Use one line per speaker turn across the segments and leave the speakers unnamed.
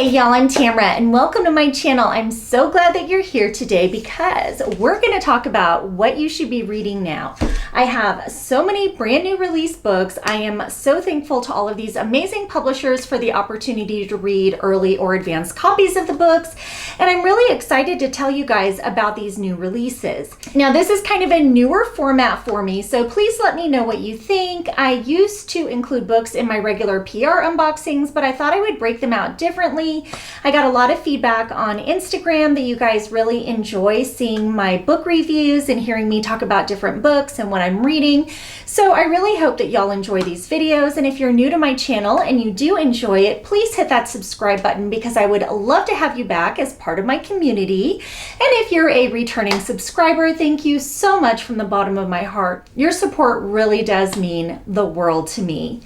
Hey y'all, I'm Tamara and welcome to my channel. I'm so glad that you're here today because we're going to talk about what you should be reading now. I have so many brand new release books. I am so thankful to all of these amazing publishers for the opportunity to read early or advanced copies of the books. And I'm really excited to tell you guys about these new releases. Now, this is kind of a newer format for me, so please let me know what you think. I used to include books in my regular PR unboxings, but I thought I would break them out differently. I got a lot of feedback on Instagram that you guys really enjoy seeing my book reviews and hearing me talk about different books and what I'm reading. So I really hope that y'all enjoy these videos. And if you're new to my channel and you do enjoy it, please hit that subscribe button because I would love to have you back as part of my community. And if you're a returning subscriber, thank you so much from the bottom of my heart. Your support really does mean the world to me.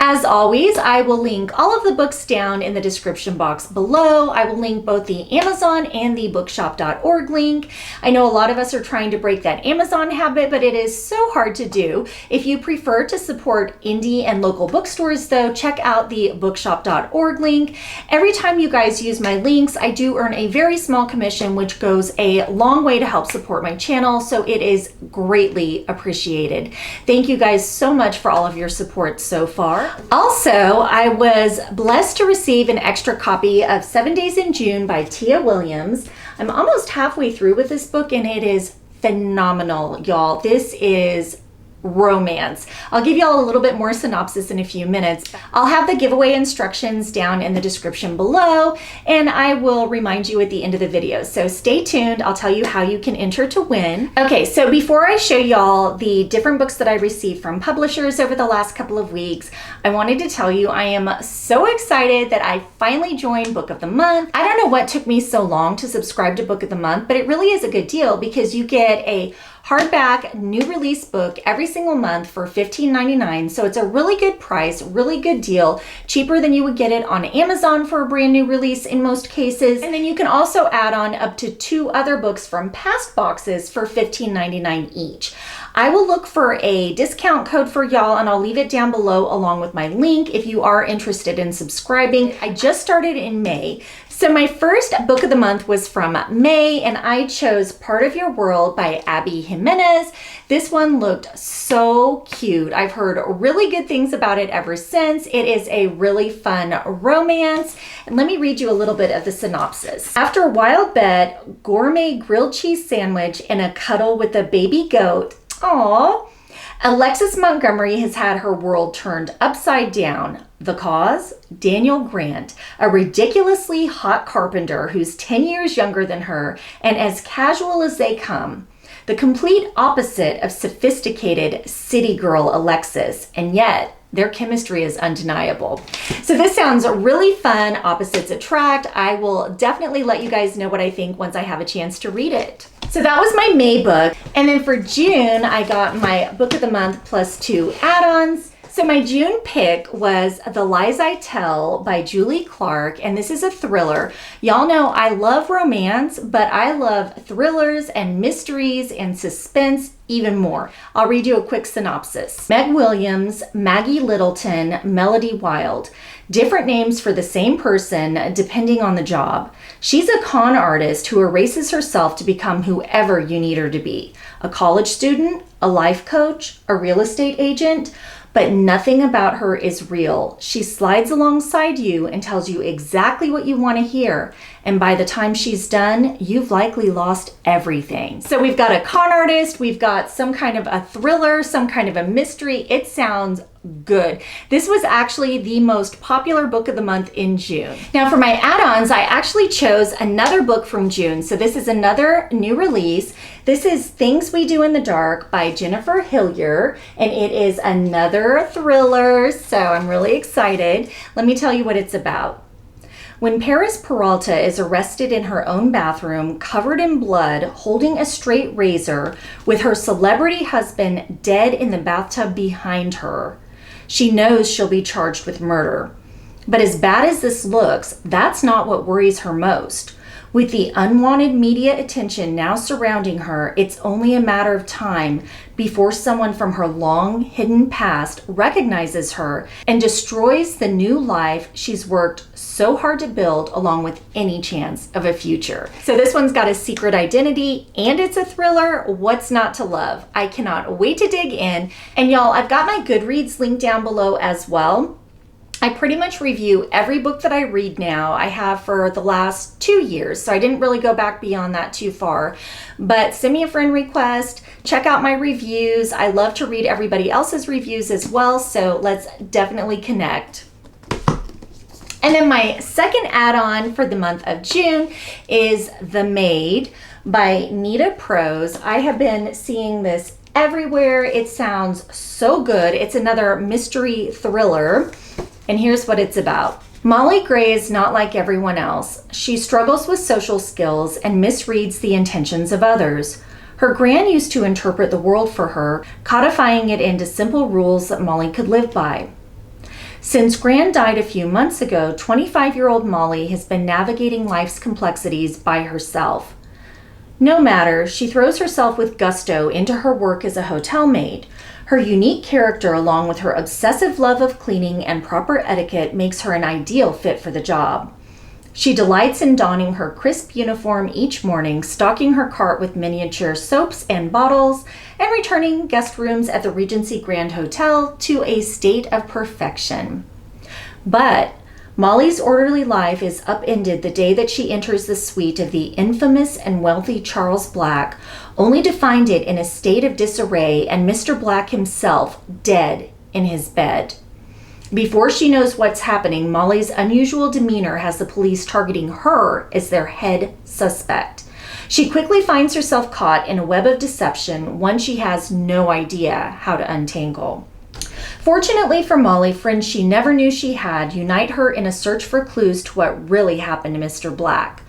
As always, I will link all of the books down in the description box below. I will link both the Amazon and the bookshop.org link. I know a lot of us are trying to break that Amazon habit, but it is so hard to do. If you prefer to support indie and local bookstores though, check out the bookshop.org link. Every time you guys use my links, I do earn a very small commission, which goes a long way to help support my channel. So it is greatly appreciated. Thank you guys so much for all of your support so far. Also, I was blessed to receive an extra copy of 7 Days in June by Tia Williams. I'm almost halfway through with this book and it is phenomenal, y'all. This is romance. I'll give y'all a little bit more synopsis in a few minutes. I'll have the giveaway instructions down in the description below, and I will remind you at the end of the video. So stay tuned. I'll tell you how you can enter to win. Okay, so before I show y'all the different books that I received from publishers over the last couple of weeks, I wanted to tell you I am so excited that I finally joined Book of the Month. I don't know what took me so long to subscribe to Book of the Month, but it really is a good deal because you get a hardback new release book every single month for $15.99. So it's a really good price, really good deal, cheaper than you would get it on Amazon for a brand new release in most cases. And then you can also add on up to 2 other books from past boxes for $15.99 each. I will look for a discount code for y'all and I'll leave it down below along with my link if you are interested in subscribing. I just started in May. So my first book of the month was from May and I chose Part of Your World by Abby Jimenez. This one looked so cute. I've heard really good things about it ever since. It is a really fun romance. And let me read you a little bit of the synopsis. After a wild bet, gourmet grilled cheese sandwich, and a cuddle with a baby goat, aww, Alexis Montgomery has had her world turned upside down. The cause? Daniel Grant, a ridiculously hot carpenter who's 10 years younger than her and as casual as they come. The complete opposite of sophisticated city girl Alexis, and yet their chemistry is undeniable. So this sounds really fun. Opposites attract. I will definitely let you guys know what I think once I have a chance to read it. So that was my May book. And then for June, I got my book of the month plus 2 add-ons. So my June pick was The Lies I Tell by Julie Clark, and this is a thriller. Y'all know I love romance, but I love thrillers and mysteries and suspense even more. I'll read you a quick synopsis. Meg Williams, Maggie Littleton, Melody Wild. Different names for the same person depending on the job. She's a con artist who erases herself to become whoever you need her to be. A college student, a life coach, a real estate agent. But nothing about her is real. She slides alongside you and tells you exactly what you want to hear. And by the time she's done, you've likely lost everything. So we've got a con artist, we've got some kind of a thriller, some kind of a mystery. It sounds good. This was actually the most popular book of the month in June. Now for my add-ons, I actually chose another book from June. So this is another new release. This is Things We Do in the Dark by Jennifer Hillier, and it is another thriller, so I'm really excited. Let me tell you what it's about. When Paris Peralta is arrested in her own bathroom, covered in blood, holding a straight razor, with her celebrity husband dead in the bathtub behind her, she knows she'll be charged with murder. But as bad as this looks, that's not what worries her most. With the unwanted media attention now surrounding her, it's only a matter of time before someone from her long hidden past recognizes her and destroys the new life she's worked so hard to build, along with any chance of a future. So this one's got a secret identity and it's a thriller. What's not to love? I cannot wait to dig in. And y'all, I've got my Goodreads link down below as well. I pretty much review every book that I read now. I have for the last 2 years, so I didn't really go back beyond that too far. But send me a friend request, check out my reviews. I love to read everybody else's reviews as well, so let's definitely connect. And then my second add-on for the month of June is The Maid by Nita Prose. I have been seeing this everywhere. It sounds so good. It's another mystery thriller. And here's what it's about. Molly Gray is not like everyone else. She struggles with social skills and misreads the intentions of others. Her gran used to interpret the world for her, codifying it into simple rules that Molly could live by. Since Gran died a few months ago, 25-year-old Molly has been navigating life's complexities by herself. No matter, she throws herself with gusto into her work as a hotel maid. Her unique character, along with her obsessive love of cleaning and proper etiquette, makes her an ideal fit for the job. She delights in donning her crisp uniform each morning, stocking her cart with miniature soaps and bottles, and returning guest rooms at the Regency Grand Hotel to a state of perfection. But Molly's orderly life is upended the day that she enters the suite of the infamous and wealthy Charles Black, only to find it in a state of disarray and Mr. Black himself dead in his bed. Before she knows what's happening, Molly's unusual demeanor has the police targeting her as their head suspect. She quickly finds herself caught in a web of deception, one she has no idea how to untangle. Fortunately for Molly, friends she never knew she had unite her in a search for clues to what really happened to Mr. Black.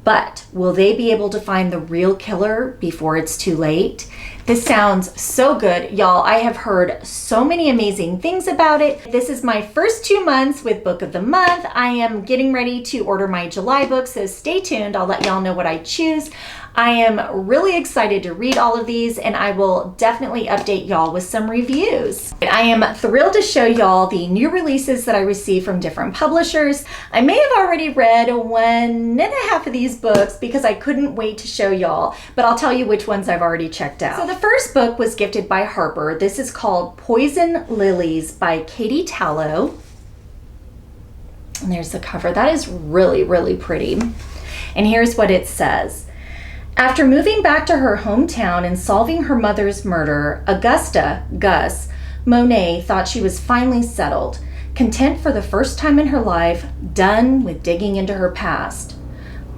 But will they be able to find the real killer before it's too late? This sounds so good. Y'all, I have heard so many amazing things about it. This is my first 2 months with Book of the Month. I am getting ready to order my July book, so stay tuned. I'll let y'all know what I choose. I am really excited to read all of these, and I will definitely update y'all with some reviews. I am thrilled to show y'all the new releases that I received from different publishers. I may have already read 1.5 of these books because I couldn't wait to show y'all, but I'll tell you which ones I've already checked out. So the first book was gifted by Harper. This is called Poison Lilies by Katie Tallo. And there's the cover. That is really, really pretty. And here's what it says. After moving back to her hometown and solving her mother's murder, Augusta, Gus, Monet thought she was finally settled, content for the first time in her life, done with digging into her past.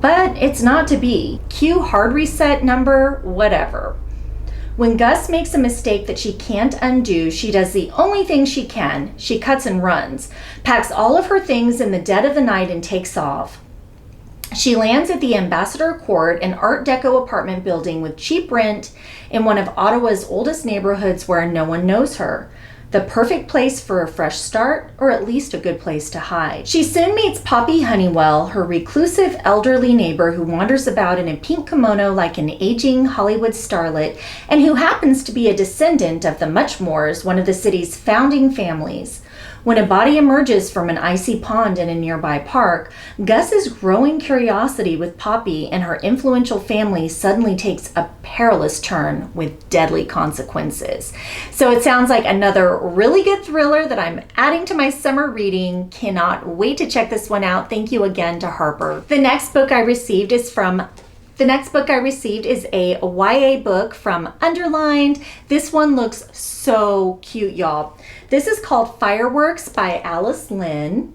But it's not to be. Cue hard reset number, whatever. When Gus makes a mistake that she can't undo, she does the only thing she can. She cuts and runs, packs all of her things in the dead of the night and takes off. She lands at the Ambassador Court, an Art Deco apartment building with cheap rent in one of Ottawa's oldest neighborhoods where no one knows her. The perfect place for a fresh start, or at least a good place to hide. She soon meets Poppy Honeywell, her reclusive elderly neighbor who wanders about in a pink kimono like an aging Hollywood starlet, and who happens to be a descendant of the Muchmores, one of the city's founding families. When a body emerges from an icy pond in a nearby park, Gus's growing curiosity with Poppy and her influential family suddenly takes a perilous turn with deadly consequences. So it sounds like another really good thriller that I'm adding to my summer reading. Cannot wait to check this one out. Thank you again to Harper. The next book I received is a YA book from Underlined. This one looks so cute, y'all. This is called Fireworks by Alice Lin.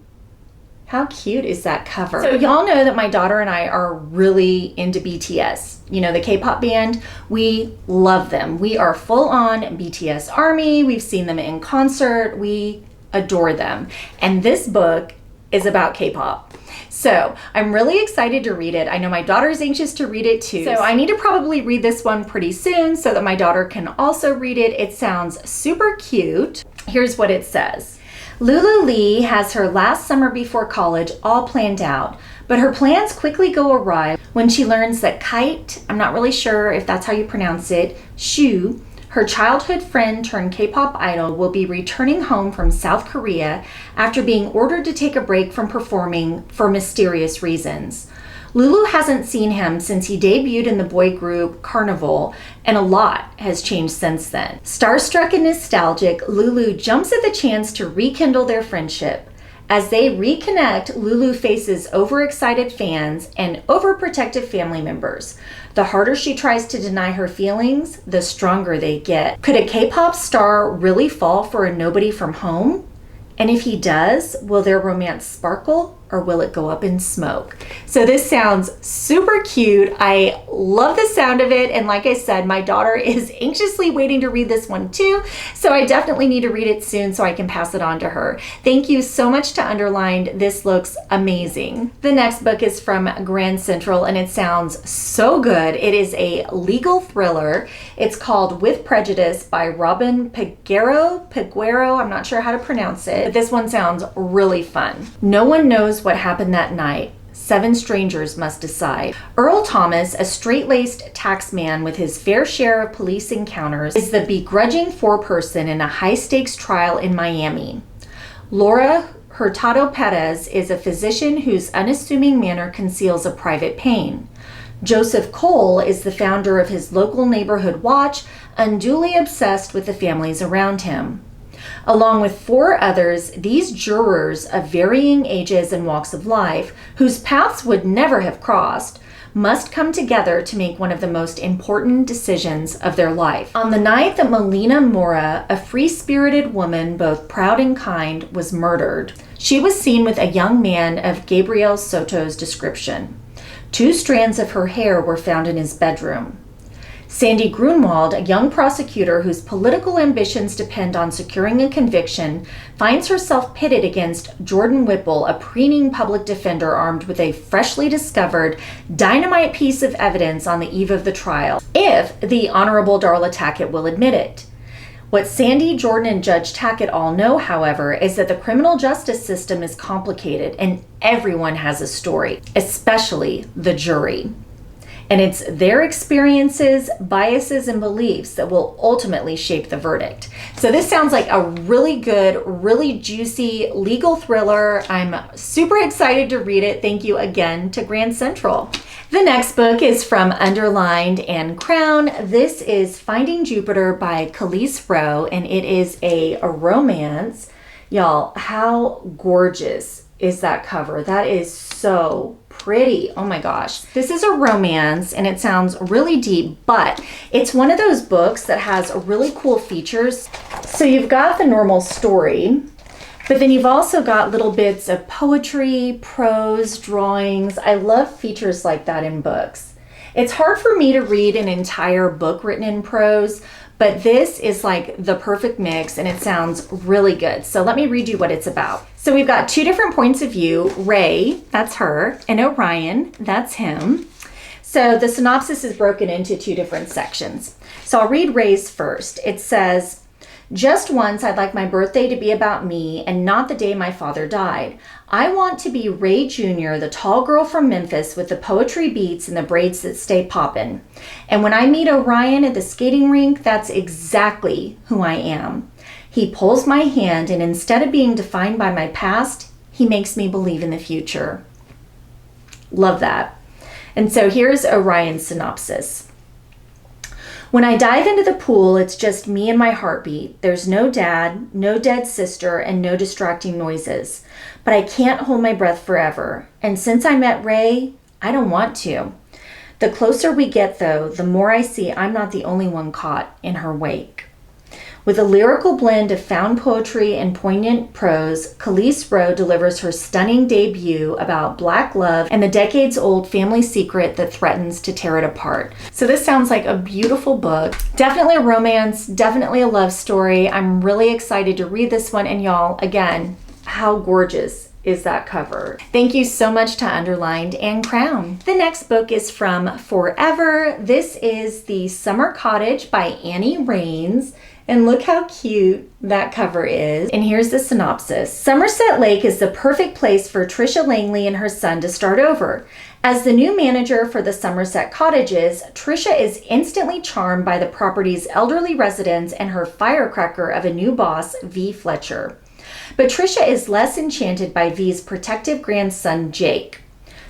How cute is that cover? So y'all know that my daughter and I are really into BTS. You know, the K-pop band. We love them. We are full on BTS army. We've seen them in concert. We adore them. And this book is about K-pop. So I'm really excited to read it. I know my daughter's anxious to read it too. So I need to probably read this one pretty soon so that my daughter can also read it. It sounds super cute. Here's what it says. Lulu Lee has her last summer before college all planned out, but her plans quickly go awry when she learns that Kite, I'm not really sure if that's how you pronounce it, Shu, her childhood friend turned K-pop idol, will be returning home from South Korea after being ordered to take a break from performing for mysterious reasons. Lulu hasn't seen him since he debuted in the boy group Carnival, and a lot has changed since then. Starstruck and nostalgic, Lulu jumps at the chance to rekindle their friendship. As they reconnect, Lulu faces overexcited fans and overprotective family members. The harder she tries to deny her feelings, the stronger they get. Could a K-pop star really fall for a nobody from home? And if he does, will their romance sparkle or will it go up in smoke? So this sounds super cute. I love the sound of it. And like I said, my daughter is anxiously waiting to read this one too. So I definitely need to read it soon so I can pass it on to her. Thank you so much to Underlined. This looks amazing. The next book is from Grand Central and it sounds so good. It is a legal thriller. It's called With Prejudice by Robin Peguero. I'm not sure how to pronounce it, but this one sounds really fun. No one knows what happened that night. 7 strangers must decide. Earl Thomas, a straight-laced taxman with his fair share of police encounters, is the begrudging foreperson in a high-stakes trial in Miami. Laura Hurtado Perez is a physician whose unassuming manner conceals a private pain. Joseph Cole is the founder of his local neighborhood watch, unduly obsessed with the families around him. Along with 4 others, these jurors of varying ages and walks of life, whose paths would never have crossed, must come together to make one of the most important decisions of their life. On the night that Melina Mora, a free-spirited woman, both proud and kind, was murdered, she was seen with a young man of Gabriel Soto's description. 2 strands of her hair were found in his bedroom. Sandy Grunwald, a young prosecutor whose political ambitions depend on securing a conviction, finds herself pitted against Jordan Whipple, a preening public defender armed with a freshly discovered dynamite piece of evidence on the eve of the trial, if the Honorable Darla Tackett will admit it. What Sandy, Jordan, and Judge Tackett all know, however, is that the criminal justice system is complicated and everyone has a story, especially the jury. And it's their experiences, biases, and beliefs that will ultimately shape the verdict. So this sounds like a really good, really juicy legal thriller. I'm super excited to read it. Thank you again to Grand Central. The next book is from Underlined and Crown. This is Finding Jupiter by Kelis Rowe, and it is a romance. Y'all, how gorgeous is that cover? That is so pretty. Oh my gosh. This is a romance and it sounds really deep, but it's one of those books that has really cool features. So you've got the normal story, but then you've also got little bits of poetry, prose, drawings. I love features like that in books. It's hard for me to read an entire book written in prose, but this is like the perfect mix and it sounds really good. So let me read you what it's about. So we've got 2 different points of view, Ray, that's her, and Orion, that's him. So the synopsis is broken into 2 different sections. So I'll read Ray's first. It says, "Just once I'd like my birthday to be about me and not the day my father died. I want to be Ray Jr., the tall girl from Memphis with the poetry beats and the braids that stay poppin'. And when I meet Orion at the skating rink, that's exactly who I am. He pulls my hand and instead of being defined by my past, he makes me believe in the future." Love that. And so here's Orion's synopsis. "When I dive into the pool, it's just me and my heartbeat. There's no dad, no dead sister, and no distracting noises. But I can't hold my breath forever. And since I met Ray, I don't want to. The closer we get, though, the more I see I'm not the only one caught in her wake." With a lyrical blend of found poetry and poignant prose, Kelis Rowe delivers her stunning debut about Black love and the decades-old family secret that threatens to tear it apart. So this sounds like a beautiful book. Definitely a romance, definitely a love story. I'm really excited to read this one. And y'all, again, how gorgeous is that cover? Thank you so much to Underlined and Crown. The next book is from Forever. This is The Summer Cottage by Annie Raines. And look how cute that cover is. And here's the synopsis. Somerset Lake is the perfect place for Trisha Langley and her son to start over. As the new manager for the Somerset Cottages, Trisha is instantly charmed by the property's elderly residents and her firecracker of a new boss, V. Fletcher. But Trisha is less enchanted by V's protective grandson, Jake.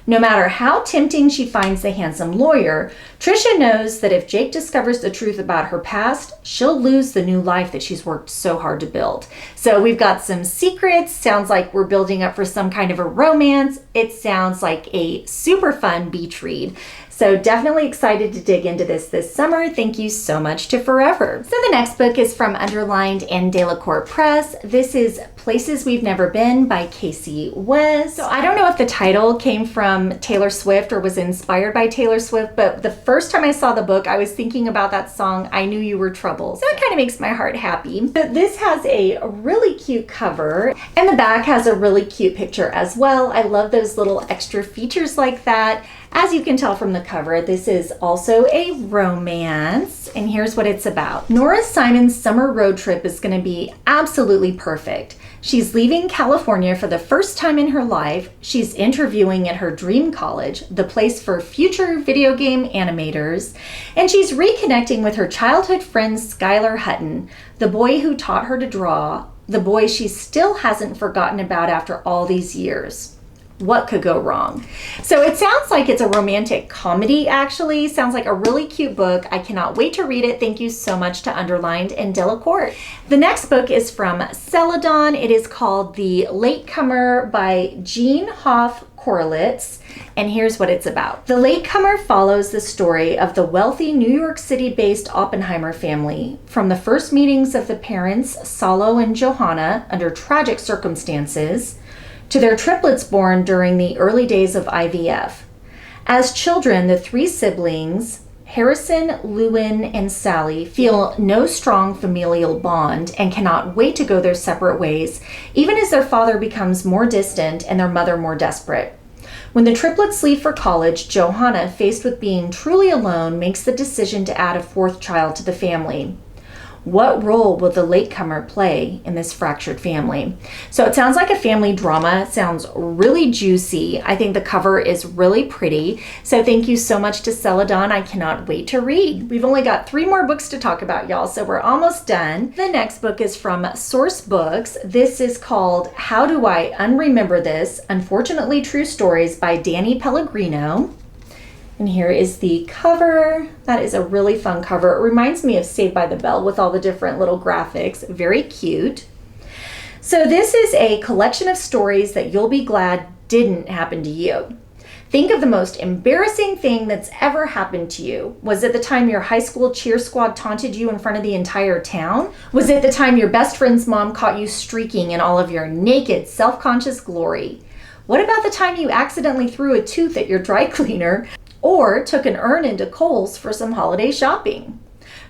No matter how tempting she finds the handsome lawyer, Trisha knows that if Jake discovers the truth about her past, she'll lose the new life that she's worked so hard to build. So we've got some secrets. Sounds like we're building up for some kind of a romance. It sounds like a super fun beach read. So definitely excited to dig into this summer. Thank you so much to Forever. So the next book is from Underlined and Delacour Press. This is Places We've Never Been by Kasie Weze. So I don't know if the title came from Taylor Swift or was inspired by Taylor Swift, but the first time I saw the book, I was thinking about that song, I Knew You Were Trouble. So it kind of makes my heart happy. But this has a really cute cover, and the back has a really cute picture as well. I love those little extra features like that. As you can tell from the cover, this is also a romance, and here's what it's about. Nora Simon's summer road trip is going to be absolutely perfect. She's leaving California for the first time in her life. She's interviewing at her dream college, the place for future video game animators, and she's reconnecting with her childhood friend Skylar Hutton, the boy who taught her to draw, the boy she still hasn't forgotten about after all these years. What could go wrong? So it sounds like it's a romantic comedy, actually. Sounds like a really cute book. I cannot wait to read it. Thank you so much to Underlined and Delacour. The next book is from Celadon. It is called The Latecomer by Hanff Korelitz, and here's what it's about. The Latecomer follows the story of the wealthy New York City-based Oppenheimer family, from the first meetings of the parents, Tallo and Johanna, under tragic circumstances, to their triplets born during the early days of IVF. As children, the three siblings, Harrison, Lewin, and Sally, feel no strong familial bond and cannot wait to go their separate ways, even as their father becomes more distant and their mother more desperate. When the triplets leave for college, Johanna, faced with being truly alone, makes the decision to add a fourth child to the family. What role will the latecomer play in this fractured family? So it sounds like a family drama. It sounds really juicy. I think the cover is really pretty. So thank you so much to Celadon. I cannot wait to read. We've only got 3 more books to talk about, y'all, so we're almost done. The next book is from Source Books. This is called How Do I Unremember This? Unfortunately True Stories by Danny Pellegrino. And here is the cover. That is a really fun cover. It reminds me of Saved by the Bell with all the different little graphics. Very cute. So this is a collection of stories that you'll be glad didn't happen to you. Think of the most embarrassing thing that's ever happened to you. Was it the time your high school cheer squad taunted you in front of the entire town? Was it the time your best friend's mom caught you streaking in all of your naked, self-conscious glory? What about the time you accidentally threw a tooth at your dry cleaner? Or took an urn into Kohl's for some holiday shopping?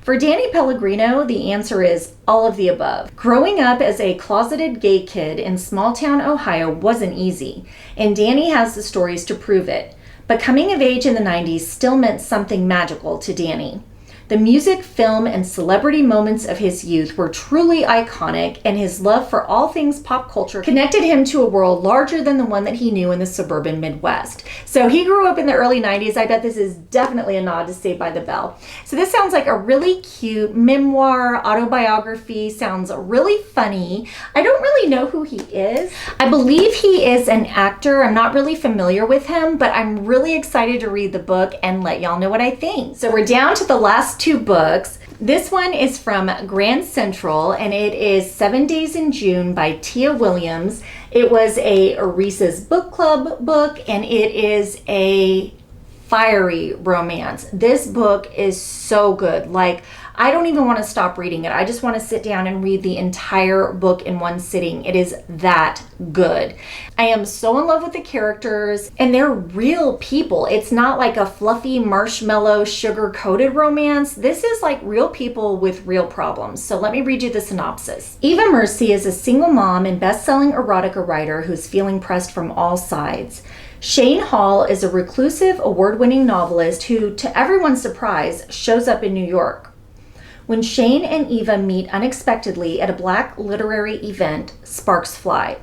For Danny Pellegrino, the answer is all of the above. Growing up as a closeted gay kid in small-town Ohio wasn't easy, and Danny has the stories to prove it. But coming of age in the 90s still meant something magical to Danny. The music, film, and celebrity moments of his youth were truly iconic, and his love for all things pop culture connected him to a world larger than the one that he knew in the suburban Midwest. So he grew up in the early 90s. I bet this is definitely a nod to Saved by the Bell. So this sounds like a really cute memoir, autobiography, sounds really funny. I don't really know who he is. I believe he is an actor. I'm not really familiar with him, but I'm really excited to read the book and let y'all know what I think. So we're down to the last 2 books. This one is from Grand Central, and it is 7 Days in June by Tia Williams. It was a Reese's Book Club book, and it is a fiery romance. This book is so good. Like, I don't even want to stop reading it. I just want to sit down and read the entire book in one sitting. It is that good. I am so in love with the characters, and they're real people. It's not like a fluffy marshmallow sugar-coated romance. This is like real people with real problems. So let me read you the synopsis. Eva Mercy is a single mom and best-selling erotica writer who's feeling pressed from all sides. Shane Hall is a reclusive, award-winning novelist who, to everyone's surprise, shows up in New York. When Shane and Eva meet unexpectedly at a Black literary event, sparks fly.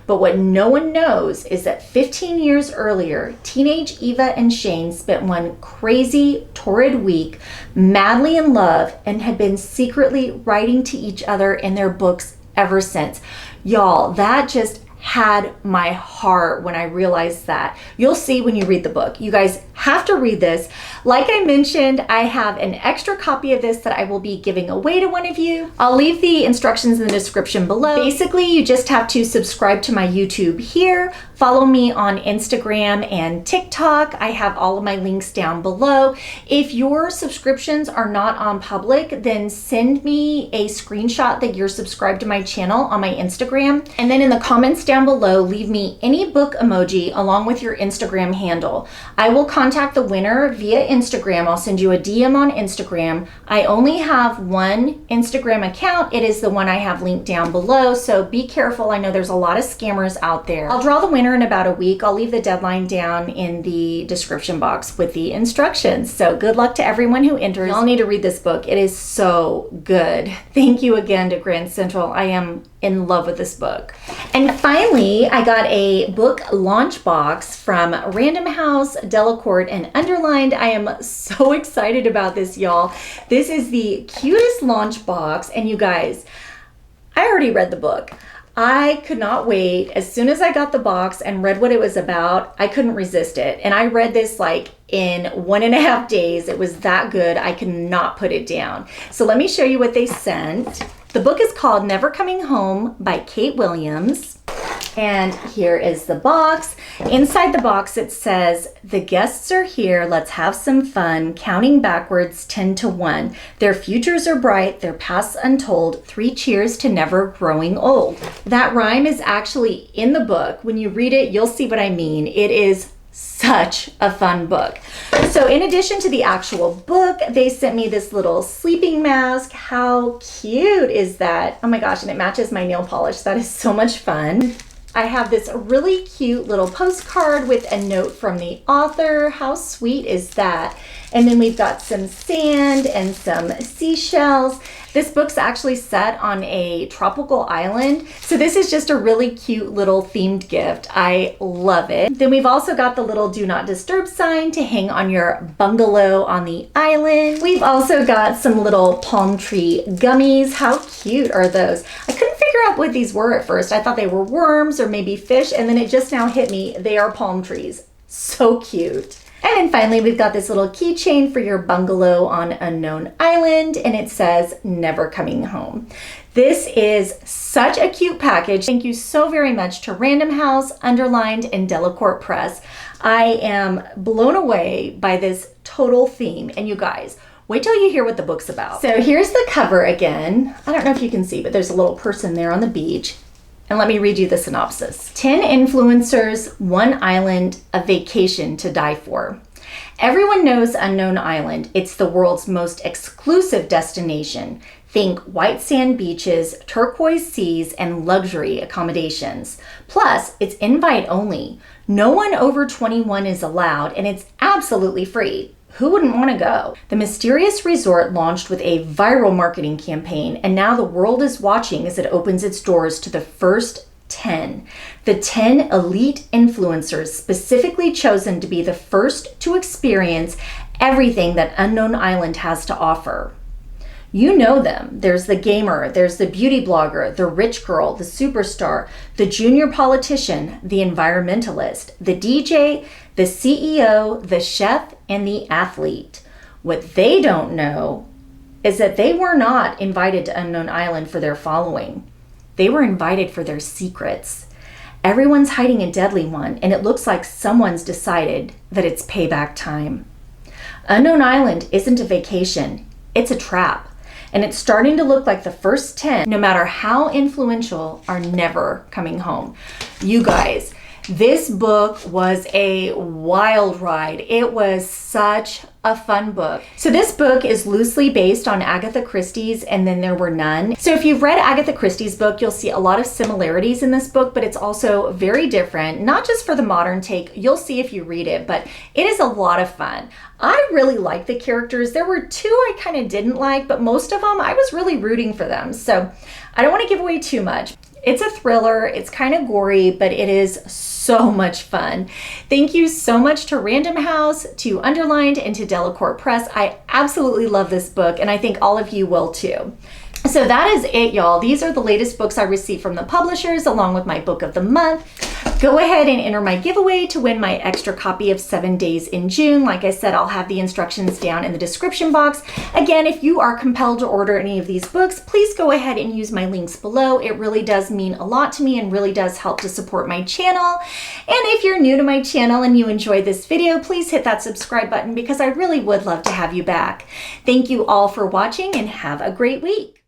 But what no one knows is that 15 years earlier, teenage Eva and Shane spent one crazy, torrid week madly in love and had been secretly writing to each other in their books ever since. Y'all, that just had my heart when I realized that. You'll see when you read the book. You guys have to read this. Like I mentioned, I have an extra copy of this that I will be giving away to one of you. I'll leave the instructions in the description below. Basically, you just have to subscribe to my YouTube here, follow me on Instagram and TikTok. I have all of my links down below. If your subscriptions are not on public, then send me a screenshot that you're subscribed to my channel on my Instagram. And then in the comments down below, leave me any book emoji along with your Instagram handle. I will contact the winner via Instagram. I'll send you a DM on Instagram. I only have one Instagram account. It is the one I have linked down below, so be careful. I know there's a lot of scammers out there. I'll draw the winner in about a week. I'll leave the deadline down in the description box with the instructions. So good luck to everyone who enters. Y'all need to read this book. It is so good. Thank you again to Grand Central. I am in love with this book. And finally, I got a book launch box from Random House, Delacorte, and Underlined. I am so excited about this, y'all. This is the cutest launch box, and you guys, I already read the book. I could not wait. As soon as I got the box and read what it was about, I couldn't resist it. And I read this like in 1.5 days. It was that good. I could not put it down. So let me show you what they sent. The book is called Never Coming Home by Kate Williams. And here is the box. Inside the box it says, "The guests are here, let's have some fun, counting backwards 10 to 1. Their futures are bright, their pasts untold, 3 cheers to never growing old." That rhyme is actually in the book. When you read it, you'll see what I mean. It is such a fun book. So in addition to the actual book, they sent me this little sleeping mask. How cute is that? Oh my gosh, and it matches my nail polish. That is so much fun. I have this really cute little postcard with a note from the author. How sweet is that? And then we've got some sand and some seashells. This book's actually set on a tropical island. So this is just a really cute little themed gift. I love it. Then we've also got the little do not disturb sign to hang on your bungalow on the island. We've also got some little palm tree gummies. How cute are those? I couldn't figure out what these were at first. I thought they were worms or maybe fish, and then it just now hit me. They are palm trees. So cute. And then finally, we've got this little keychain for your bungalow on unknown island, and it says, "Never Coming Home." This is such a cute package. Thank you so very much to Random House, Underlined, and Delacorte Press. I am blown away by this total theme. And you guys, wait till you hear what the book's about. So here's the cover again. I don't know if you can see, but there's a little person there on the beach. And let me read you the synopsis. 10 influencers, 1 island, a vacation to die for. Everyone knows Unknown Island. It's the world's most exclusive destination. Think white sand beaches, turquoise seas, and luxury accommodations. Plus, it's invite only. No one over 21 is allowed, and it's absolutely free. Who wouldn't want to go? The mysterious resort launched with a viral marketing campaign, and now the world is watching as it opens its doors to the first 10. The 10 elite influencers specifically chosen to be the first to experience everything that Unknown Island has to offer. You know them. There's the gamer, there's the beauty blogger, the rich girl, the superstar, the junior politician, the environmentalist, the DJ, the CEO, the chef, and the athlete. What they don't know is that they were not invited to Unknown Island for their following. They were invited for their secrets. Everyone's hiding a deadly one, and it looks like someone's decided that it's payback time. Unknown Island isn't a vacation, it's a trap. And it's starting to look like the first 10, no matter how influential, are never coming home. You guys, This book was a wild ride. It was such a fun book. So this book is loosely based on Agatha Christie's And Then There Were None. So if you've read Agatha Christie's book, you'll see a lot of similarities in this book, but it's also very different, not just for the modern take. You'll see if you read it, but it is a lot of fun. I really like the characters. There were two I kind of didn't like, but most of them I was really rooting for them. So I don't want to give away too much. It's a thriller, it's kind of gory, but it is so much fun. Thank you so much to Random House, to Underlined, and to Delacorte Press. I absolutely love this book, and I think all of you will too. So that is it, y'all. These are the latest books I received from the publishers, along with my book of the month. Go ahead and enter my giveaway to win my extra copy of 7 Days in June. Like I said, I'll have the instructions down in the description box. Again, if you are compelled to order any of these books, please go ahead and use my links below. It really does mean a lot to me and really does help to support my channel. And if you're new to my channel and you enjoyed this video, please hit that subscribe button because I really would love to have you back. Thank you all for watching and have a great week.